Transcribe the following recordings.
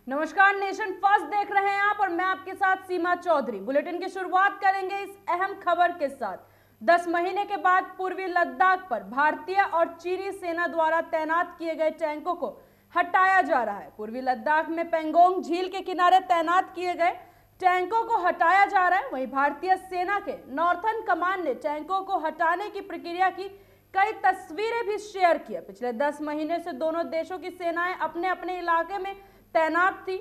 नमस्कार, nation first देख रहे हैं आप और मैं आपके साथ सीमा चौधरी। बुलेटिन की शुरुआत करेंगे इस अहम खबर के साथ। 10 महीने के बाद पूर्वी लद्दाख पर भारतीय और चीनी सेना द्वारा तैनात किए गए टैंकों को हटाया जा रहा है। पूर्वी लद्दाख में पेंगोंग झील के किनारे तैनात किए गए टैंकों को हटाया जा रहा है। वहीं भारतीय सेना के नॉर्थर्न कमांड ने टैंकों को हटाने की प्रक्रिया की कई तस्वीरें भी शेयर की है। पिछले 10 महीने से दोनों देशों की सेनाएं अपने अपने इलाके में तैनात थी।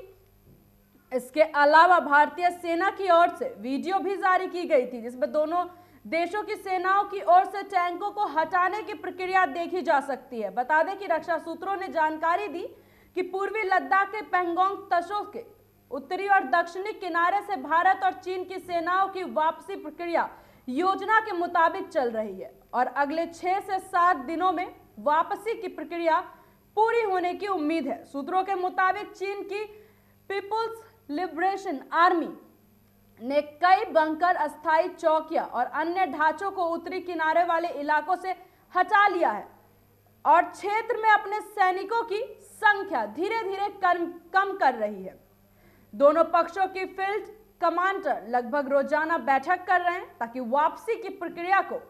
इसके अलावा भारतीय सेना की ओर से वीडियो भी जारी की गई थी जिसमें दोनों देशों की सेनाओं की ओर से टैंकों को हटाने की प्रक्रिया देखी जा सकती है। बता दें कि रक्षा सूत्रों ने जानकारी दी कि पूर्वी लद्दाख के पेंगोंग तसो के उत्तरी और दक्षिणी किनारे से भारत और चीन की सेनाओं की वापसी प्रक्रिया योजना के मुताबिक चल रही है और अगले 6 से 7 दिनों में वापसी की प्रक्रिया पूरी होने की उम्मीद है। सूत्रों के मुताबिक चीन की पीपुल्स लिबरेशन आर्मी ने कई बंकर, अस्थायी चौकियां और अन्य ढांचों को उत्तरी किनारे वाले इलाकों से हटा लिया है और क्षेत्र में अपने सैनिकों की संख्या धीरे धीरे कम कर रही है। दोनों पक्षों की फील्ड कमांडर लगभग रोजाना बैठक कर रहे हैं ताकि वापसी की प्रक्रिया को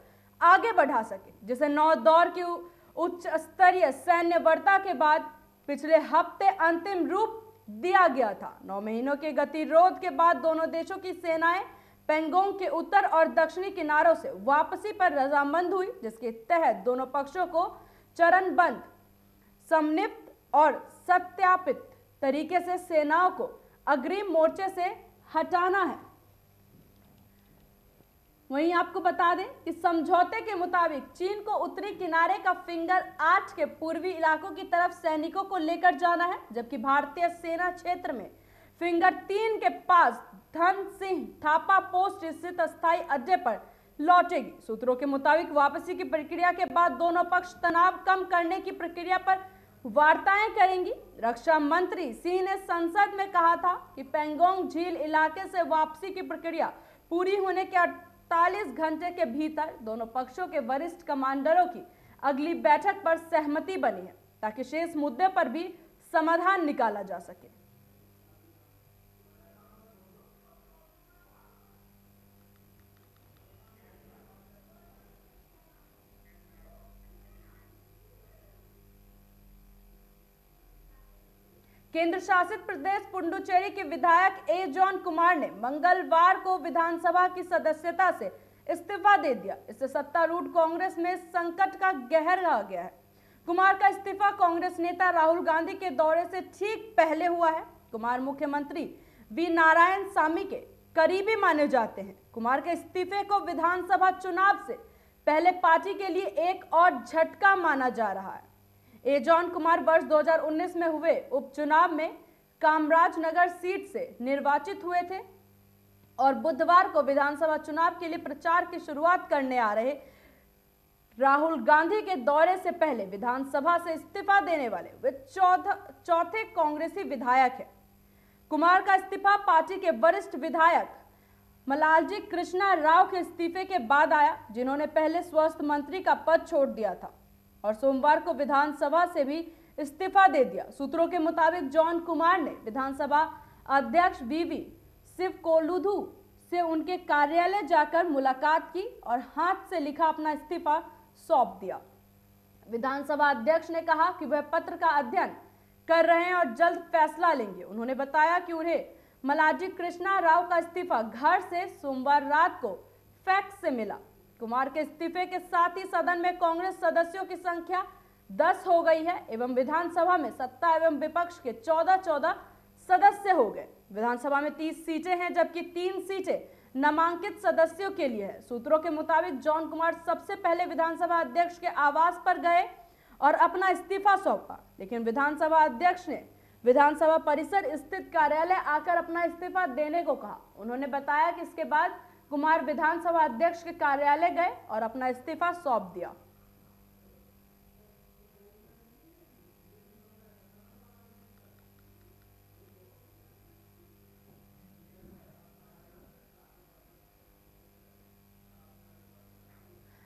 आगे बढ़ा सके, जिसे 9 दौर की उच्च स्तरीय सैन्य वार्ता के बाद पिछले हफ्ते अंतिम रूप दिया गया था। 9 महीनों के गतिरोध के बाद दोनों देशों की सेनाएं पेंगोंग के उत्तर और दक्षिणी किनारों से वापसी पर रजामंद हुई, जिसके तहत दोनों पक्षों को चरणबद्ध, समन्वित और सत्यापित तरीके से सेनाओं को अग्रिम मोर्चे से हटाना है। वहीं आपको बता दें कि समझौते के मुताबिक चीन को उत्तरी किनारे का फिंगर 8 के पूर्वी इलाकों की तरफ सैनिकों को लेकर जाना है, जबकि भारतीय सेना क्षेत्र में फिंगर 3 के पास धन सिंह थापा पोस्ट स्थित अस्थायी अड्डे पर लौटेगी। सूत्रों के मुताबिक वापसी की प्रक्रिया के बाद दोनों पक्ष तनाव कम करने की प्रक्रिया पर वार्ताएं करेंगी। रक्षा मंत्री सिंह ने संसद में कहा था कि पेंगोंग झील इलाके से वापसी की प्रक्रिया पूरी होने के 48 घंटे के भीतर दोनों पक्षों के वरिष्ठ कमांडरों की अगली बैठक पर सहमति बनी है ताकि शेष मुद्दे पर भी समाधान निकाला जा सके। केंद्र शासित प्रदेश पुडुचेरी के विधायक ए जॉन कुमार ने मंगलवार को विधानसभा की सदस्यता से इस्तीफा दे दिया। इससे सत्तारूढ़ कांग्रेस में संकट का कहर आ गया है। कुमार का इस्तीफा कांग्रेस नेता राहुल गांधी के दौरे से ठीक पहले हुआ है। कुमार मुख्यमंत्री वी नारायण सामी के करीबी माने जाते हैं। कुमार के इस्तीफे को विधानसभा चुनाव से पहले पार्टी के लिए एक और झटका माना जा रहा है। ए जॉन कुमार वर्ष 2019 में हुए उपचुनाव में कामराज नगर सीट से निर्वाचित हुए थे और बुधवार को विधानसभा चुनाव के लिए प्रचार की शुरुआत करने आ रहे राहुल गांधी के दौरे से पहले विधानसभा से इस्तीफा देने वाले वे चौथे कांग्रेसी विधायक हैं। कुमार का इस्तीफा पार्टी के वरिष्ठ विधायक मलालजी कृष्णा राव के इस्तीफे के बाद आया, जिन्होंने पहले स्वास्थ्य मंत्री का पद छोड़ दिया था और सोमवार को विधानसभा से भी इस्तीफा दे दिया। सूत्रों के मुताबिक जॉन कुमार ने विधानसभा अध्यक्ष वीवी शिवकोलुधु से उनके कार्यालय जाकर मुलाकात की और हाथ से लिखा अपना इस्तीफा सौंप दिया। विधानसभा अध्यक्ष ने कहा कि वह पत्र का अध्ययन कर रहे हैं और जल्द फैसला लेंगे। उन्होंने बताया कि उन्हें मलाजी कृष्णा राव का इस्तीफा घर से सोमवार रात को फैक्स से मिला। कुमार के इस्तीफे के साथ ही सदन में कांग्रेस सदस्यों की संख्या 10 हो गई है एवं विधानसभा में सत्ता एवं विपक्ष के 14 सदस्य हो गए। विधानसभा में 30 सीटें हैं, जबकि 3 सीटें नामांकित सदस्यों के लिए है। सूत्रों के मुताबिक जॉन कुमार सबसे पहले विधानसभा अध्यक्ष के आवास पर गए और अपना इस्तीफा सौंपा, लेकिन विधानसभा अध्यक्ष ने विधानसभा परिसर स्थित कार्यालय आकर अपना इस्तीफा देने को कहा। उन्होंने बताया कि इसके बाद कुमार विधानसभा अध्यक्ष के कार्यालय गए और अपना इस्तीफा सौंप दिया।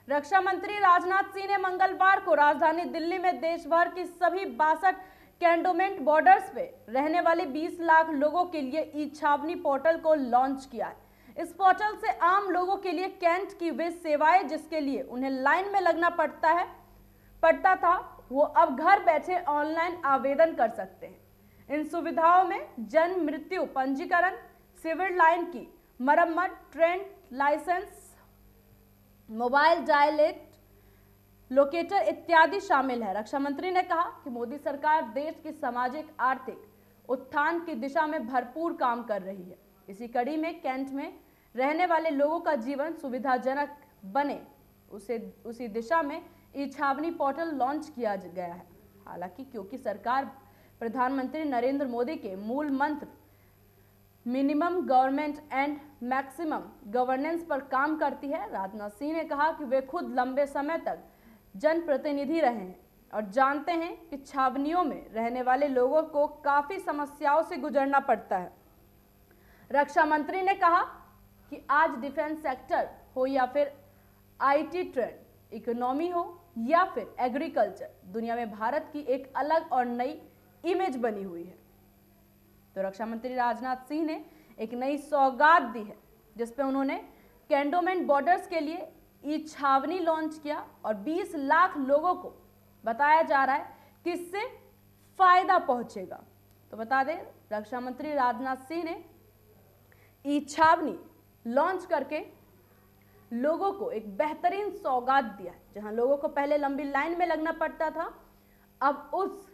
रक्षा मंत्री राजनाथ सिंह ने मंगलवार को राजधानी दिल्ली में देश भर की सभी 62 कैंटोनमेंट बॉर्डर्स पे रहने वाले 20 लाख लोगों के लिए ई छावनी पोर्टल को लॉन्च किया है। इस पोर्टल से आम लोगों के लिए कैंट की वे सेवाएं जिसके लिए उन्हें लाइन में लगना पड़ता था, वो अब घर बैठे ऑनलाइन आवेदन कर सकते हैं। इन सुविधाओं में जन्म मृत्यु पंजीकरण, सिविल लाइन की मरम्मत, ट्रेड लाइसेंस, मोबाइल डायलेट लोकेटर इत्यादि शामिल है। रक्षा मंत्री ने कहा कि मोदी सरकार देश की सामाजिक आर्थिक उत्थान की दिशा में भरपूर काम कर रही है। इसी कड़ी में कैंट में रहने वाले लोगों का जीवन सुविधाजनक बने उसी दिशा में ई छावनी पोर्टल लॉन्च किया गया है। हालांकि क्योंकि सरकार प्रधानमंत्री नरेंद्र मोदी के मूल मंत्र minimum government and maximum governance पर काम करती है, राजनाथ सिंह ने कहा कि वे खुद लंबे समय तक जनप्रतिनिधि रहे हैं और जानते हैं कि छावनियों में रहने वाले लोगों को काफी समस्याओं से गुजरना पड़ता है। रक्षा मंत्री ने कहा कि आज डिफेंस सेक्टर हो या फिर आईटी, ट्रेड, इकोनॉमी हो या फिर एग्रीकल्चर, दुनिया में भारत की एक अलग और नई इमेज बनी हुई है। तो रक्षा मंत्री राजनाथ सिंह ने एक नई सौगात दी है जिसपे उन्होंने कैंटोनमेंट बॉर्डर्स के लिए ई छावनी लॉन्च किया और 20 लाख लोगों को बताया जा रहा है कि इससे फायदा पहुंचेगा। तो बता दें, रक्षा मंत्री राजनाथ सिंह ने ई छावनी लॉन्च करके लोगों को एक बेहतरीन सौगात दिया है। जहां लोगों को पहले लंबी लाइन में लगना पड़ता था, अब उस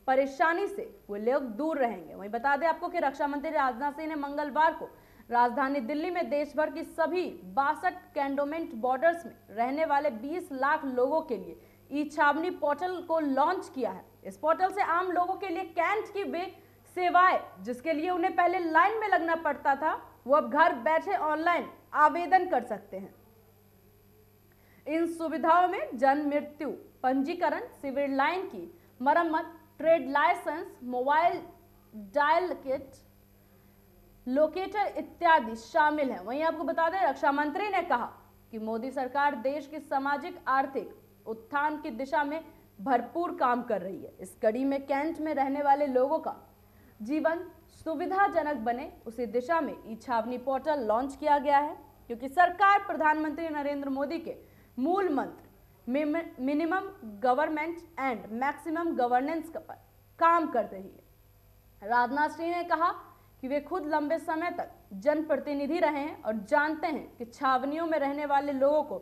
परेशानी से वो लोग दूर रहेंगे। वहीं बता दें आपको कि रक्षा मंत्री राजनाथ सिंह ने मंगलवार को राजधानी दिल्ली में देश भर की सभी 62 कैंटोनमेंट बॉर्डर्स में रहने वाले 20 लाख लोगों के लिए ई छावनी पोर्टल को लॉन्च किया है। इस पोर्टल से आम लोगों के लिए कैंट की वे सेवाएं जिसके लिए उन्हें पहले लाइन में लगना पड़ता था, वो अब घर बैठे ऑनलाइन आवेदन कर सकते हैं। इन सुविधाओं में जन्म मृत्यु पंजीकरण, सिविल लाइन की मरम्मत, trade licence, mobile dial kit, locator इत्यादि शामिल है। वहीं आपको बता दें, रक्षा मंत्री ने कहा कि मोदी सरकार देश की सामाजिक आर्थिक उत्थान की दिशा में भरपूर काम कर रही है। इस कड़ी में कैंट में रहने वाले लोगों का जीवन सुविधाजनक बने उसी दिशा में ई छावनी पोर्टल लॉन्च किया गया है, क्योंकि सरकार प्रधानमंत्री नरेंद्र मोदी के मूल मंत्र minimum government and maximum governance पर काम कर रही है। राजनाथ सिंह ने कहा कि वे खुद लंबे समय तक जनप्रतिनिधि रहे हैं और जानते हैं कि छावनियों में रहने वाले लोगों को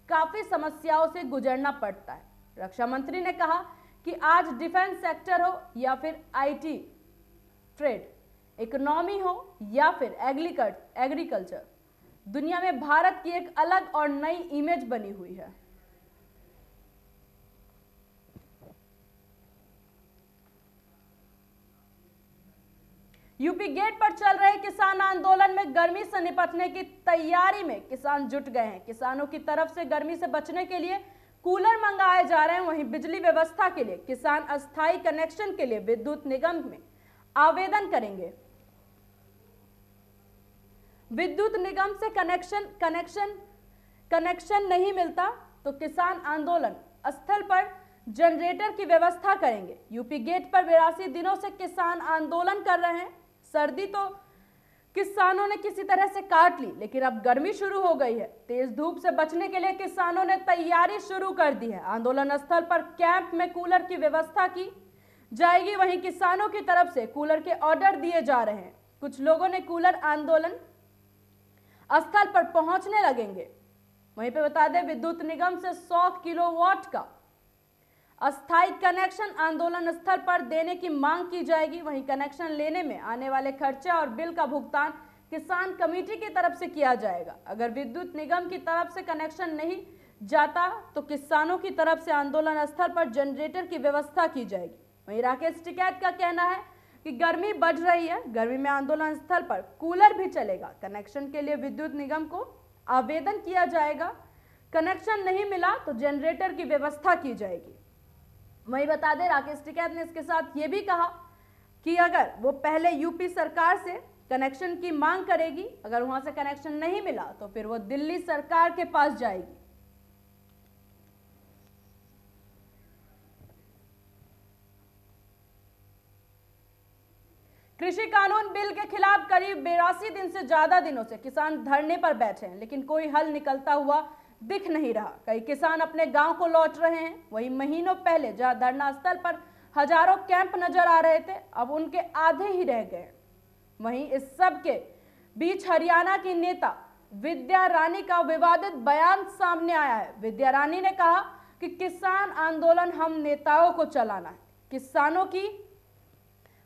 काफी समस्याओं से गुजरना पड़ता है। रक्षा मंत्री ने कहा कि आज डिफेंस सेक्टर हो या फिर आईटी, ट्रेड, इकोनॉमी हो या फिर एग्रीकल्चर, दुनिया में भारत की एक अलग और नई इमेज बनी हुई है। यूपी गेट पर चल रहे किसान आंदोलन में गर्मी से निपटने की तैयारी में किसान जुट गए हैं। किसानों की तरफ से गर्मी से बचने के लिए कूलर मंगाए जा रहे हैं। वहीं बिजली व्यवस्था के लिए किसान अस्थायी कनेक्शन के लिए विद्युत निगम में आवेदन करेंगे। विद्युत निगम से कनेक्शन नहीं मिलता तो किसान आंदोलन स्थल पर जनरेटर की व्यवस्था करेंगे। यूपी गेट पर 82 दिनों से किसान आंदोलन कर रहे हैं। सर्दी तो किसानों ने किसी तरह से काट ली, लेकिन अब गर्मी शुरू हो गई है। तेज धूप से बचने के लिए किसानों ने तैयारी शुरू कर दी है। आंदोलन स्थल पर कैंप में कूलर की व्यवस्था की जाएगी। वहीं किसानों की तरफ से कूलर के ऑर्डर दिए जा रहे हैं। कुछ लोगों ने कूलर आंदोलन स्थल पर पहुंचने लगेंगे। वहीं पे बता दें, विद्युत निगम से 100 किलोवाट का अस्थायी कनेक्शन आंदोलन स्थल पर देने की मांग की जाएगी। वहीं कनेक्शन लेने में आने वाले खर्चे और बिल का भुगतान किसान कमेटी की तरफ से किया जाएगा। अगर विद्युत निगम की तरफ से कनेक्शन नहीं जाता तो किसानों की तरफ से आंदोलन स्थल पर जनरेटर की व्यवस्था की जाएगी। वहीं राकेश टिकैत का कहना है कि गर्मी बढ़ रही है, गर्मी में आंदोलन स्थल पर कूलर भी चलेगा। कनेक्शन के लिए विद्युत निगम को आवेदन किया जाएगा। कनेक्शन नहीं मिला तो जनरेटर की व्यवस्था की जाएगी। वहीं बता दें, राकेश टिकैत ने इसके साथ ये भी कहा कि अगर वो पहले यूपी सरकार से कनेक्शन की मांग करेगी, अगर वहां से कनेक्शन नहीं मिला तो फिर वो दिल्ली सरकार के पास जाएगी। कृषि कानून बिल के खिलाफ करीब 82 दिन से ज्यादा दिनों से किसान धरने पर बैठे हैं, लेकिन कोई हल निकलता हुआ दिख नहीं रहा। कई किसान अपने गांव को लौट रहे हैं। वहीं महीनों पहले जहां धरना स्थल पर हजारों कैंप नजर आ रहे थे, अब उनके आधे ही रह गए। वहीं इस सब के बीच हरियाणा की नेता विद्या रानी का विवादित बयान सामने आया है। विद्या रानी ने कहा कि किसान आंदोलन हम नेताओं को चलाना है, किसानों की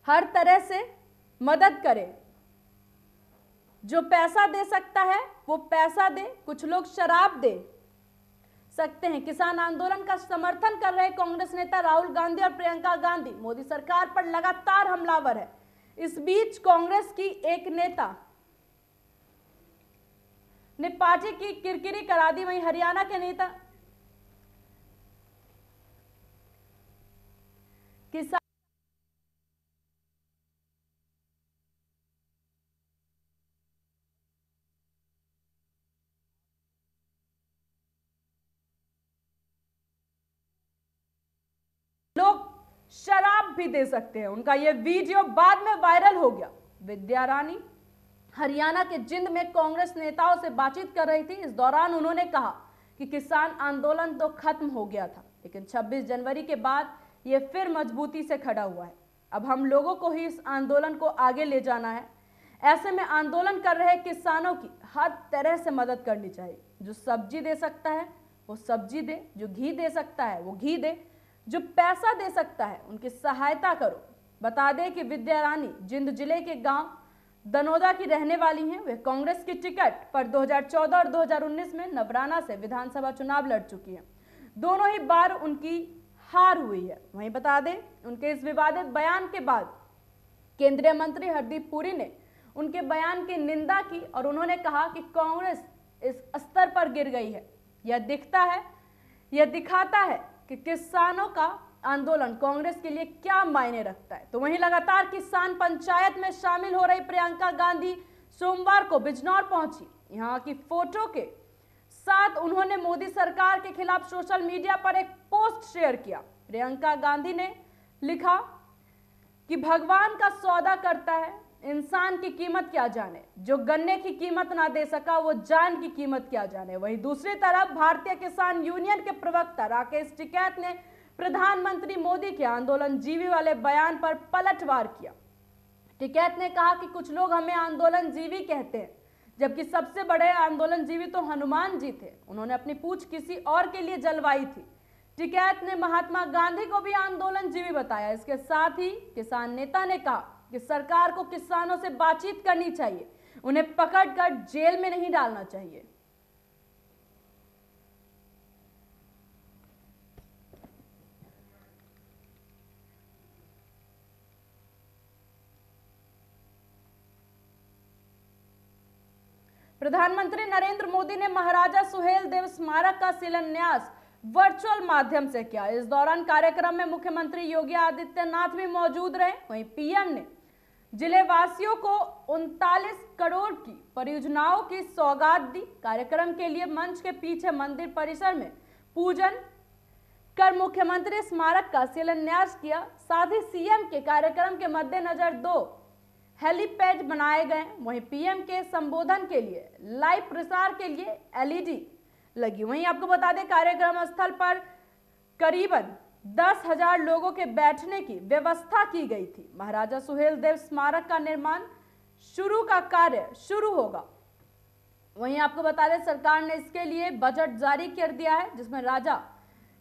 हर तरह से मदद करें, जो पैसा दे सकता है वो पैसा दे, कुछ लोग शराब दे सकते हैं। किसान आंदोलन का समर्थन कर रहे कांग्रेस नेता राहुल गांधी और प्रियंका गांधी मोदी सरकार पर लगातार हमलावर है। इस बीच कांग्रेस की एक नेता ने पार्टी की किरकिरी करा दी। वहीं हरियाणा के नेता किसान लोग शराब भी दे सकते हैं। उनका यह वीडियो बाद में वायरल हो गया। विद्या रानी हरियाणा के जिंद में कांग्रेस नेताओं से बातचीत कर रही थी। इस दौरान उन्होंने कहा कि किसान आंदोलन तो खत्म हो गया था, लेकिन 26 जनवरी के बाद यह फिर मजबूती से खड़ा हुआ है। अब हम लोगों को ही इस आंदोलन को आगे ले जाना है। ऐसे में आंदोलन कर रहे किसानों की हर तरह से मदद करनी चाहिए। जो सब्जी दे सकता है वो सब्जी दे, जो घी दे सकता है वो घी दे, जो पैसा दे सकता है उनकी सहायता करो। बता दें कि विद्या रानी जिंद जिले के गांव दनोदा की रहने वाली हैं। वे कांग्रेस की टिकट पर 2014 और 2019 में नवराना से विधानसभा चुनाव लड़ चुकी हैं। दोनों ही बार उनकी हार हुई है। वहीं बता दें, उनके इस विवादित बयान के बाद केंद्रीय मंत्री हरदीप पुरी ने उनके बयान की निंदा की और उन्होंने कहा कि कांग्रेस इस स्तर पर गिर गई है। यह दिखाता है कि किसानों का आंदोलन कांग्रेस के लिए क्या मायने रखता है। तो वहीं लगातार किसान पंचायत में शामिल हो रही प्रियंका गांधी सोमवार को बिजनौर पहुंची। यहां की फोटो के साथ उन्होंने मोदी सरकार के खिलाफ सोशल मीडिया पर एक पोस्ट शेयर किया। प्रियंका गांधी ने लिखा कि भगवान का सौदा करता है, इंसान की कीमत क्या जाने, जो गन्ने की कीमत ना दे सका वो जान की कीमत क्या जाने। वहीं दूसरी तरफ भारतीय किसान यूनियन के प्रवक्ता राकेश टिकैत ने प्रधानमंत्री मोदी के आंदोलन जीवी वाले बयान पर पलटवार किया। टिकैत ने कहा कि कुछ लोग हमें आंदोलन जीवी कहते हैं, जबकि सबसे बड़े आंदोलन जीवी तो हनुमान जी थे। उन्होंने अपनी पूंछ किसी और के लिए जलवाई थी। टिकैत ने महात्मा गांधी को भी आंदोलन जीवी बताया। इसके साथ ही किसान नेता ने कहा कि सरकार को किसानों से बातचीत करनी चाहिए, उन्हें पकड़कर जेल में नहीं डालना चाहिए। प्रधानमंत्री नरेंद्र मोदी ने महाराजा सुहेलदेव स्मारक का शिलान्यास वर्चुअल माध्यम से किया। इस दौरान कार्यक्रम में मुख्यमंत्री योगी आदित्यनाथ भी मौजूद रहे। वहीं पीएम ने जिले वासियों को 39 करोड़ की परियोजनाओं की सौगात दी। कार्यक्रम के लिए मंच के पीछे मंदिर परिसर में पूजन कर मुख्यमंत्री स्मारक का शिलान्यास किया। साथ ही सीएम के कार्यक्रम के मद्देनजर 2 हेलीपैड बनाए गए। वहीं पीएम के संबोधन के लिए लाइव प्रसार के लिए एलईडी लगी। वहीं आपको बता दें, कार्यक्रम स्थल पर करीबन 10,000 लोगों के बैठने की व्यवस्था की गई थी। महाराजा सुहेलदेव स्मारक का निर्माण का कार्य शुरू होगा। वहीं आपको बता दें, सरकार ने इसके लिए बजट जारी कर दिया है, जिसमें राजा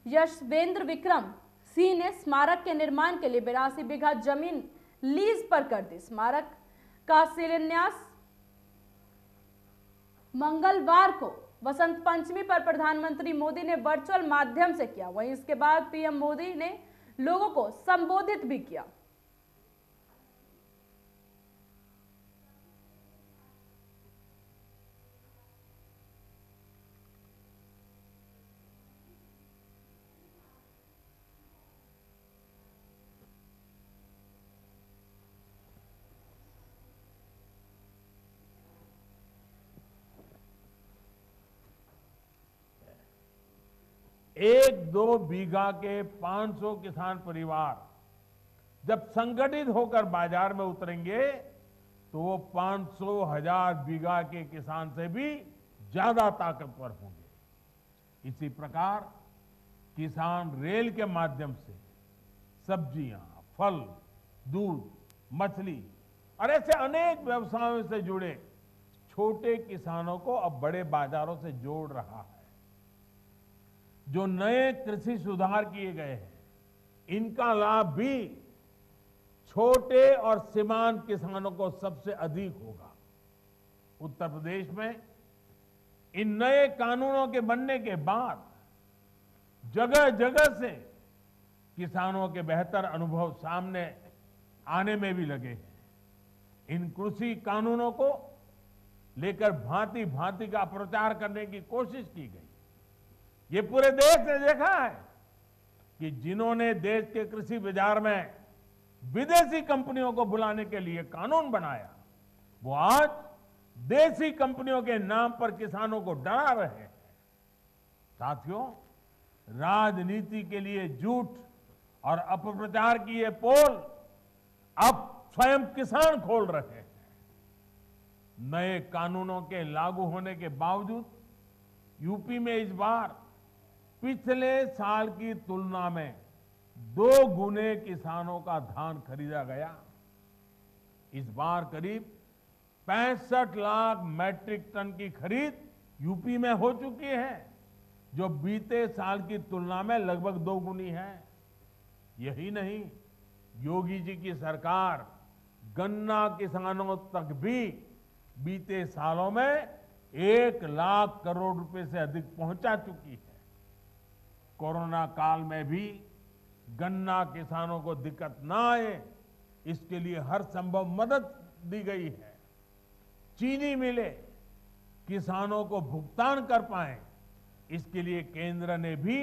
यशवेंद्र विक्रम सिंह ने स्मारक के निर्माण के लिए 82 बीघा जमीन लीज पर कर दी। स्मारक का शिलान्यास मंगलवार को वसंत पंचमी पर प्रधानमंत्री मोदी ने वर्चुअल माध्यम से किया। वहीं इसके बाद पीएम मोदी ने लोगों को संबोधित भी किया। एक दो बीघा के 500 किसान परिवार जब संगठित होकर बाजार में उतरेंगे तो वो 500,000 बीघा के किसान से भी ज्यादा ताकतवर होंगे। इसी प्रकार किसान रेल के माध्यम से सब्जियां, फल, दूध, मछली और ऐसे अनेक व्यवसायों से जुड़े छोटे किसानों को अब बड़े बाजारों से जोड़ रहा है। जो नए कृषि सुधार किए गए हैं, इनका लाभ भी छोटे और सीमांत किसानों को सबसे अधिक होगा। उत्तर प्रदेश में इन नए कानूनों के बनने के बाद जगह जगह से किसानों के बेहतर अनुभव सामने आने में भी लगे हैं। इन कृषि कानूनों को लेकर भांति भांति का प्रचार करने की कोशिश की गई। ये पूरे देश ने देखा है कि जिन्होंने देश के कृषि बाजार में विदेशी कंपनियों को बुलाने के लिए कानून बनाया, वो आज देसी कंपनियों के नाम पर किसानों को डरा रहे हैं। साथियों, राजनीति के लिए झूठ और अपप्रचार की ये पोल अब स्वयं किसान खोल रहे हैं। नए कानूनों के लागू होने के बावजूद यूपी में इस बार पिछले साल की तुलना में 2 गुने किसानों का धान खरीदा गया। इस बार करीब 65 लाख मैट्रिक टन की खरीद यूपी में हो चुकी है, जो बीते साल की तुलना में लगभग 2 गुनी है। यही नहीं, योगी जी की सरकार गन्ना किसानों तक भी बीते सालों में 1 लाख करोड़ रुपए से अधिक पहुंचा चुकी है। कोरोना काल में भी गन्ना किसानों को दिक्कत ना आए, इसके लिए हर संभव मदद दी गई है। चीनी मिलें किसानों को भुगतान कर पाए, इसके लिए केंद्र ने भी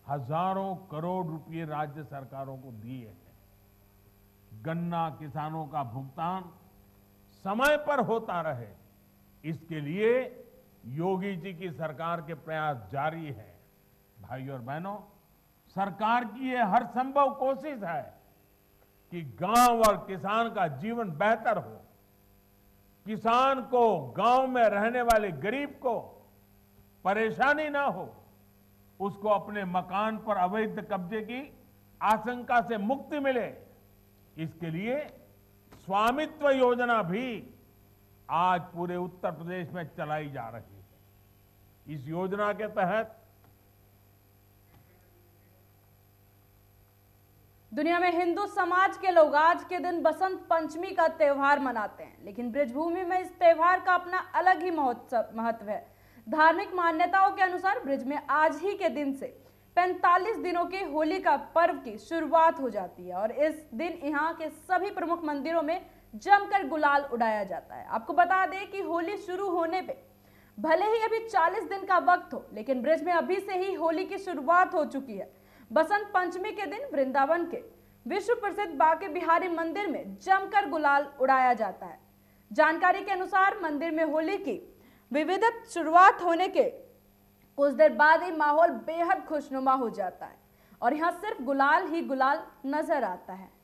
हजारों करोड़ रुपए राज्य सरकारों को दिए हैं। गन्ना किसानों का भुगतान समय पर होता रहे, इसके लिए योगी जी की सरकार के प्रयास जारी है। भाइयों और बहनों, सरकार की यह हर संभव कोशिश है कि गांव और किसान का जीवन बेहतर हो। किसान को, गांव में रहने वाले गरीब को परेशानी ना हो, उसको अपने मकान पर अवैध कब्जे की आशंका से मुक्ति मिले, इसके लिए स्वामित्व योजना भी आज पूरे उत्तर प्रदेश में चलाई जा रही है। इस योजना के तहत दुनिया में हिंदू समाज के लोग आज के दिन बसंत पंचमी का त्यौहार मनाते हैं, लेकिन ब्रजभूमि में इस त्यौहार का अपना अलग ही महत्व है। धार्मिक मान्यताओं के अनुसार ब्रज में आज ही के दिन से 45 दिनों के होली का पर्व की शुरुआत हो जाती है और इस दिन यहाँ के सभी प्रमुख मंदिरों में जमकर गुलाल उड़ाया जाता है। आपको बता दें कि होली शुरू होने पे भले ही अभी 40 दिन का वक्त हो, लेकिन ब्रज में अभी से ही होली की शुरुआत हो चुकी है। बसंत पंचमी के दिन वृंदावन के विश्व प्रसिद्ध बांके बिहारी मंदिर में जमकर गुलाल उड़ाया जाता है। जानकारी के अनुसार मंदिर में होली की विविधत शुरुआत होने के कुछ देर बाद ही माहौल बेहद खुशनुमा हो जाता है और यहाँ सिर्फ गुलाल ही गुलाल नजर आता है।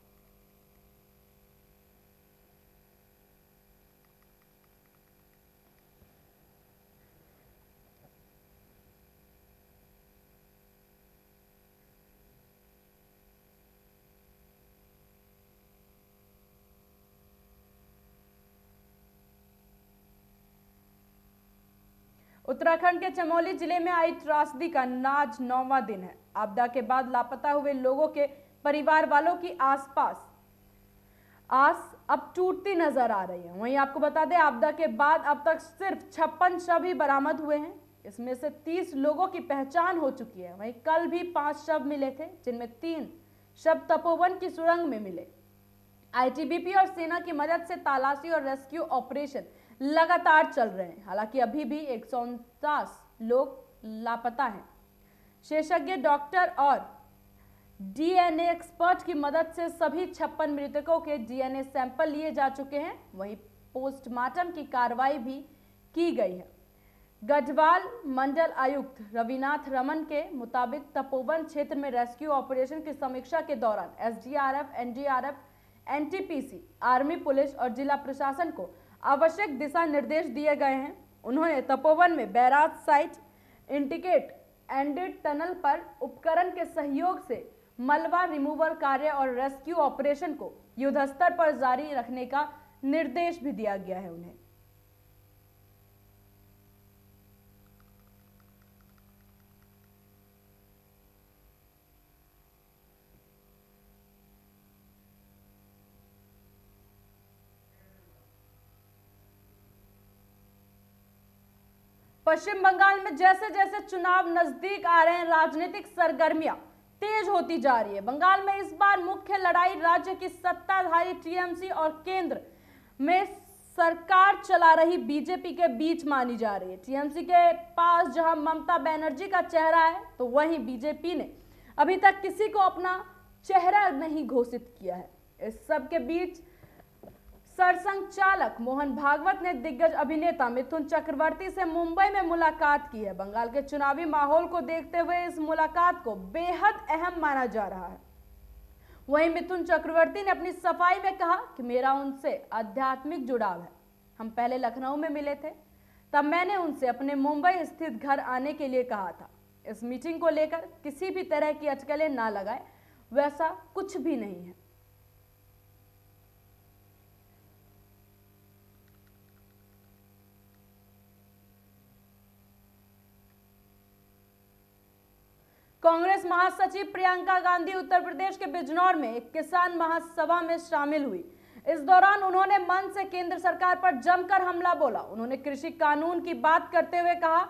उत्तराखंड के चमोली जिले में आई त्रासदी का आज 9वां दिन है। आपदा के बाद लापता हुए लोगों के परिवार वालों की आस अब टूटती नजर आ रही है। वहीं आपको बता दें, आपदा के बाद अब तक सिर्फ 56 शव ही बरामद हुए हैं। इसमें से 30 लोगों की पहचान हो चुकी है। वहीं कल भी 5 शव मिले थे, जिनमें 3 शव तपोवन की सुरंग में मिले। आईटीबीपी और सेना की मदद से तलाशी और रेस्क्यू ऑपरेशन लगातार चल रहे हैं। हालांकि अभी भी 149 लोग लापता हैं। विशेषज्ञ डॉक्टर और डीएनए एक्सपर्ट की मदद से सभी 56 मृतकों के डीएनए सैंपल लिए जा चुके हैं। वहीं पोस्टमार्टम की कार्रवाई भी की गई है। गढ़वाल मंडल आयुक्त रविनाथ रमन के मुताबिक तपोवन क्षेत्र में रेस्क्यू ऑपरेशन की समीक्षा के दौरान SDRF, NDRF, NTPC, army, police और जिला प्रशासन को आवश्यक दिशा निर्देश दिए गए हैं। उन्होंने तपोवन में barrage site, indicate ended tunnel पर उपकरण के सहयोग से मलबा रिमूवल कार्य और रेस्क्यू ऑपरेशन को युद्धस्तर पर जारी रखने का निर्देश भी दिया गया है उन्हें। पश्चिम बंगाल में जैसे जैसे चुनाव नजदीक आ रहे हैं, राजनीतिक सरगर्मियां तेज होती जा रही है। बंगाल में इस बार मुख्य लड़ाई राज्य की सत्ताधारी टीएमसी और केंद्र में सरकार चला रही बीजेपी के बीच मानी जा रही है। टीएमसी के पास जहां ममता बनर्जी का चेहरा है, तो वहीं बीजेपी ने अभी तक किसी को अपना चेहरा नहीं घोषित किया है। इस सब के बीच सरसंघ चालक मोहन भागवत ने दिग्गज अभिनेता मिथुन चक्रवर्ती से मुंबई में मुलाकात की है। बंगाल के चुनावी माहौल को देखते हुए इस मुलाकात को बेहद अहम माना जा रहा है। वहीं मिथुन चक्रवर्ती ने अपनी सफाई में कहा कि मेरा उनसे आध्यात्मिक जुड़ाव है। हम पहले लखनऊ में मिले थे, तब मैंने उनसे अपने मुंबई स्थित घर आने के लिए कहा था। इस मीटिंग को लेकर किसी भी तरह की अटकलें ना लगाए, वैसा कुछ भी नहीं है। कांग्रेस महासचिव प्रियंका गांधी उत्तर प्रदेश के बिजनौर में एक किसान महासभा में शामिल हुई। इस दौरान उन्होंने मंच से केंद्र सरकार पर जमकर हमला बोला। उन्होंने कृषि कानून की बात करते हुए कहा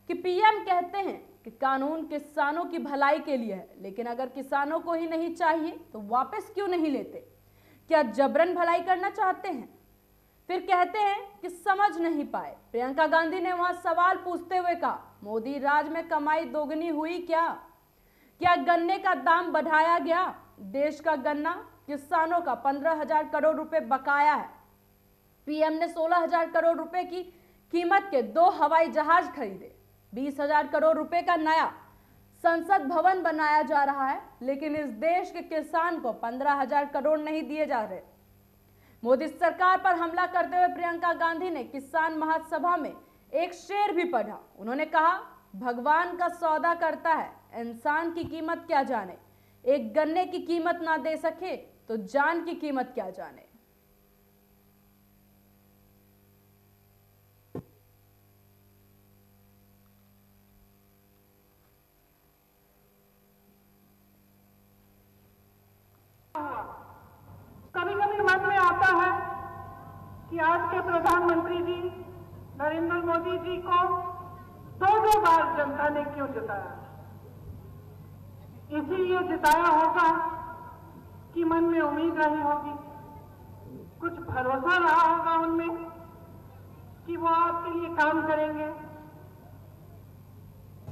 कि पीएम कहते हैं कि कानून किसानों की भलाई के लिए है, लेकिन अगर किसानों को ही नहीं चाहिए तो वापस क्यों नहीं लेते? क्या जबरन भलाई करना चाहते हैं? फिर कहते हैं कि समझ नहीं पाए। प्रियंका गांधी ने वहां सवाल पूछते हुए कहा, मोदी राज में कमाई दोगुनी हुई क्या गन्ने का दाम बढ़ाया गया? देश का गन्ना किसानों का 15,000 करोड़ रुपए बकाया है। पीएम ने 16,000 करोड़ रुपए की कीमत के 2 हवाई जहाज खरीदे। 20,000 करोड़ रुपए का नया संसद भवन बनाया जा रहा है, लेकिन इस देश के किसान को 15,000 करोड़ नहीं दिए जा रहे। मोदी सरकार पर हमला करते हुए प्रियंका गांधी ने किसान महासभा में एक शेर भी पढ़ा। उन्होंने कहा, भगवान का सौदा करता है, इंसान की कीमत क्या जाने। एक गन्ने की कीमत ना दे सके तो जान की कीमत क्या जाने। कभी कभी मन में आता है कि आज के प्रधानमंत्री जी नरेंद्र मोदी जी को 2 बार जनता ने क्यों जिताया। इसीलिए जिताया होगा कि मन में उम्मीद रही होगी, कुछ भरोसा रहा होगा उनमें कि वो आपके लिए काम करेंगे।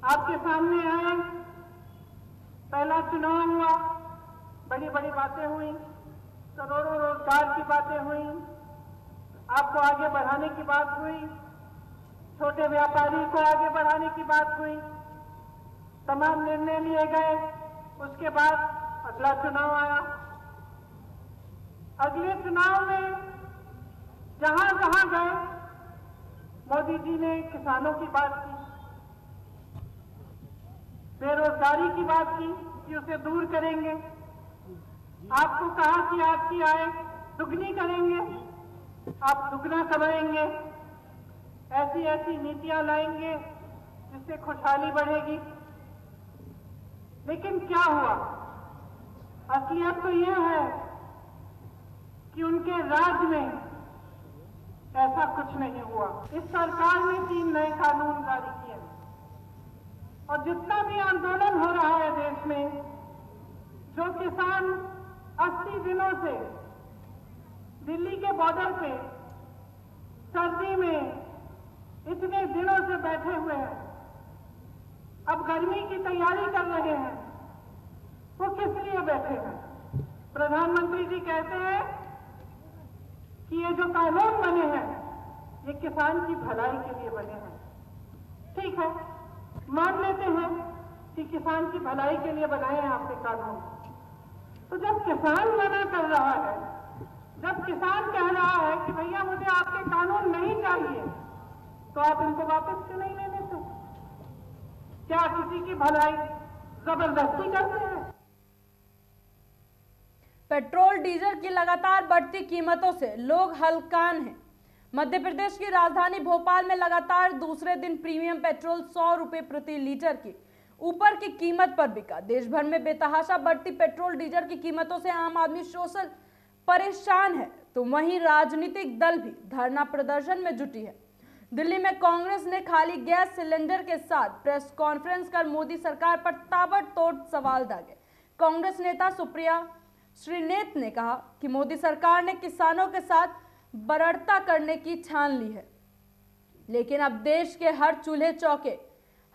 आपके सामने आए, पहला चुनाव हुआ, बड़ी बड़ी बातें हुई, करोड़ों रोजगार की बातें हुई, आपको आगे बढ़ाने की बात हुई, छोटे व्यापारी को आगे बढ़ाने की बात हुई, तमाम निर्णय लिए गए। उसके बाद अगला चुनाव आया। अगले चुनाव में जहां जहां गए, मोदी जी ने किसानों की बात की, बेरोजगारी की बात की कि उसे दूर करेंगे। आपको कहा कि आपकी आय दुगनी करेंगे, आप दुगना कमाएंगे, ऐसी ऐसी नीतियां लाएंगे जिससे खुशहाली बढ़ेगी। लेकिन क्या हुआ? असलियत तो यह है कि उनके राज्य में ऐसा कुछ नहीं हुआ। इस सरकार ने 3 नए कानून जारी किए और जितना भी आंदोलन हो रहा है देश में, जो किसान 80 दिनों से दिल्ली के बॉर्डर पे सर्दी में इतने दिनों से बैठे हुए हैं, अब गर्मी की तैयारी कर रहे हैं, वो किस लिए बैठे हैं? प्रधानमंत्री जी कहते हैं कि ये जो कानून बने हैं, ये किसान की भलाई के लिए बने हैं। ठीक है, मान लेते हैं कि किसान की भलाई के लिए बनाए हैं आपने कानून। तो जब किसान मना कर रहा है, जब किसान कह रहा है कि भैया मुझे आपके कानून नहीं चाहिए, तो आप इनको वापस क्यों नहीं ले लेते? क्या किसी की भलाई जबरदस्ती करते हैं? पेट्रोल डीजल की लगातार बढ़ती कीमतों से लोग हलकान हैं। मध्य प्रदेश की राजधानी भोपाल में लगातार दूसरे दिन प्रीमियम पेट्रोल 100 रुपए प्रति लीटर की ऊपर की कीमत पर बिका। देश भर में बेतहाशा बढ़ती पेट्रोल डीजल की कीमतों से आम आदमी सोशल परेशान है, तो वहीं राजनीतिक दल भी धरना प्रदर्शन में जुटी है। दिल्ली में कांग्रेस ने खाली गैस सिलेंडर के साथ प्रेस कॉन्फ्रेंस कर मोदी सरकार पर ताबड़तोड़ सवाल दागे। कांग्रेस नेता सुप्रिया श्रीनेत ने कहा कि मोदी सरकार ने किसानों के साथ बर्बरता करने की ठान ली है, लेकिन अब देश के हर चूल्हे चौके,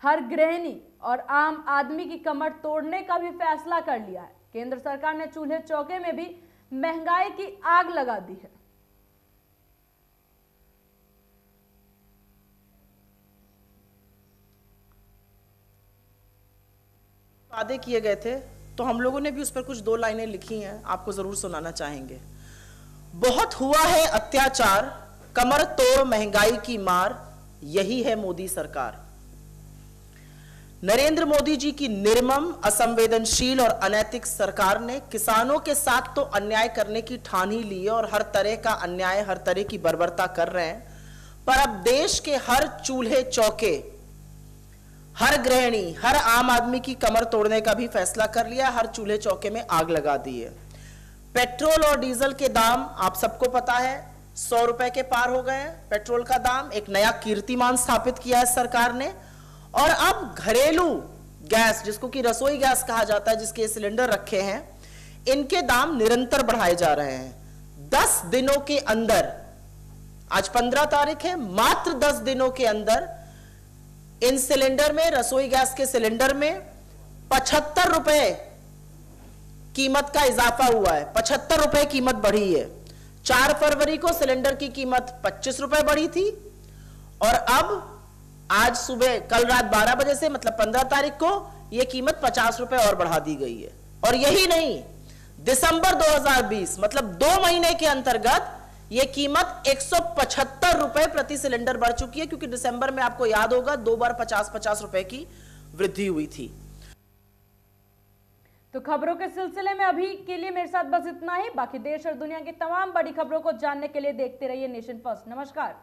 हर गृहिणी और आम आदमी की कमर तोड़ने का भी फैसला कर लिया है। केंद्र सरकार ने चूल्हे चौके में भी महंगाई की आग लगा दी है। वादे किए गए थे, तो हम लोगों ने भी उस पर कुछ 2 लाइनें लिखी हैं, आपको जरूर सुनाना चाहेंगे। बहुत हुआ है अत्याचार, कमर तोड़ महंगाई की मार, यही है मोदी सरकार। नरेंद्र मोदी जी की निर्मम, असंवेदनशील और अनैतिक सरकार ने किसानों के साथ तो अन्याय करने की ठान ही ली है और हर तरह का अन्याय, हर तरह की बर्बरता कर रहे हैं, पर अब देश के हर चूल्हे चौके, हर गृहिणी, हर आम आदमी की कमर तोड़ने का भी फैसला कर लिया, हर चूल्हे चौके में आग लगा दी है। पेट्रोल और डीजल के दाम आप सबको पता है 100 रुपए के पार हो गए हैं। पेट्रोल का दाम एक नया कीर्तिमान स्थापित किया है सरकार ने, और अब घरेलू गैस, जिसको कि रसोई गैस कहा जाता है, जिसके सिलेंडर रखे हैं, इनके दाम निरंतर बढ़ाए जा रहे हैं। 10 दिनों के अंदर, आज 15 तारीख है, मात्र 10 दिनों के अंदर इन सिलेंडर में, रसोई गैस के सिलेंडर में 75 रुपए कीमत का इजाफा हुआ है। 75 रुपए कीमत बढ़ी है। 4 फरवरी को सिलेंडर की कीमत 25 रुपए बढ़ी थी, और अब आज सुबह, कल रात 12 बजे से, मतलब 15 तारीख को, यह कीमत 50 रुपए और बढ़ा दी गई है। और यही नहीं, दिसंबर 2020, मतलब 2 महीने के अंतर्गत यह कीमत 175 रुपए प्रति सिलेंडर बढ़ चुकी है, क्योंकि दिसंबर में आपको याद होगा 2 बार 50-50 रुपए की वृद्धि हुई थी। तो खबरों के सिलसिले में अभी के लिए मेरे साथ बस इतना ही। बाकी देश और दुनिया की तमाम बड़ी खबरों को जानने के लिए देखते रहिए नेशन फर्स्ट। नमस्कार।